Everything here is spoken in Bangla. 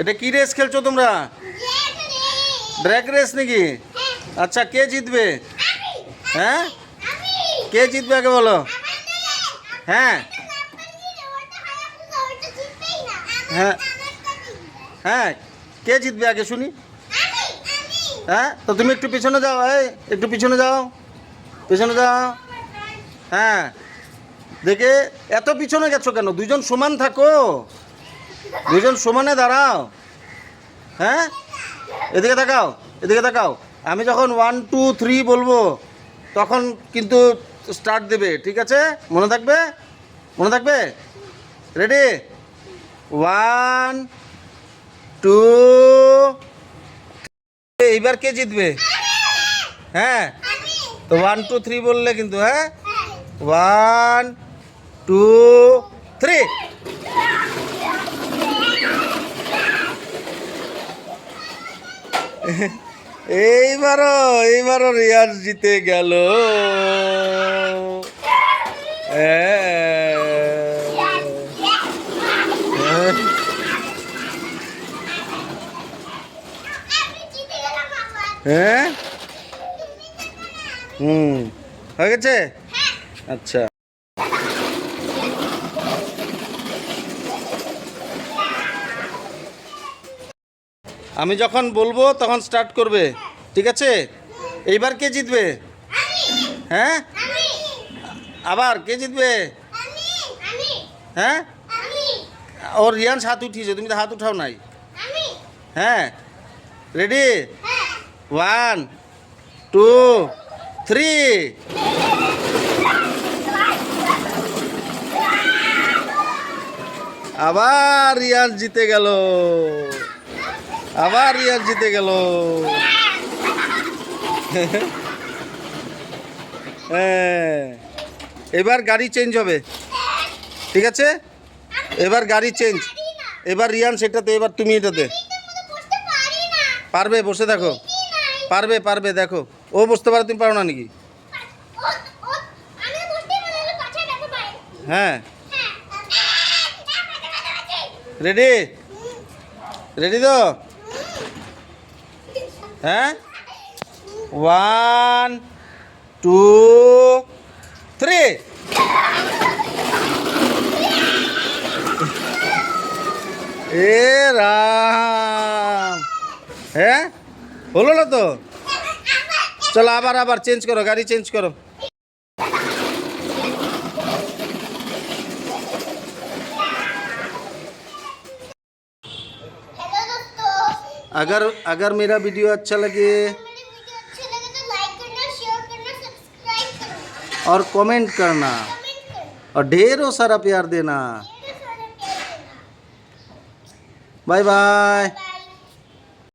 এটা কি রেস খেলছো তোমরা? ড্র্যাগ রেস নাকি? আচ্ছা, কে জিতবে? হ্যাঁ, কে জিতবে আগে বলো। হ্যাঁ হ্যাঁ হ্যাঁ, কে জিতবে আগে শুনি। হ্যাঁ, তো তুমি একটু পিছনে যাও, একটু পিছনে যাও, পিছনে যাও। হ্যাঁ, দেখে এত পিছনে গেছো কেন? দুজন সমান থাকো, দুজন সমানে দাঁড়াও। হ্যাঁ, এদিকে তাকাও, এদিকে তাকাও। আমি যখন 1 2 3 বলবো তখন কিন্তু স্টার্ট দেবে, ঠিক আছে? মনে থাকবে, মনে থাকবে। রেডি? 1 2। এইবার কে জিতবে? হ্যাঁ, তো 1 2 3 বললে কিন্তু। হ্যাঁ, 1 2 3। এইবারও রিয়াজ জিতে গেল। হ্যাঁ, হয়ে গেছে। আচ্ছা, আমি যখন বলবো তখন স্টার্ট করবে, ঠিক আছে? এইবার কে জিতবে? হ্যাঁ, আবার কে জিতবে? হ্যাঁ, ওর রিয়ান হাত উঠিয়েছে, তুমি তো হাত উঠাও নাই। হ্যাঁ, রেডি? 1 2 3। আবার রিয়ান জিতে গেল, আবার রিয়ান জিতে গেল। হ্যাঁ, এবার গাড়ি চেঞ্জ হবে, ঠিক আছে? এবার গাড়ি চেঞ্জ। এবার রিয়ান সেটাতে, এবার তুমি এটাতে। পারবে, বসে দেখো। পারবে পারবে, দেখো। ও বসতে পারে, তুমি পারো না নাকি? হ্যাঁ, রেডি? রেডি তো? হ্যাঁ, 1 2 3। এ রাম! হ্যাঁ, হলো না তো? চলো আবার আবার চেঞ্জ করো, গাড়ি চেঞ্জ করো। अगर अगर मेरा वीडियो अच्छा लगे और कमेंट करना और ढेरों सारा प्यार देना। Bye bye.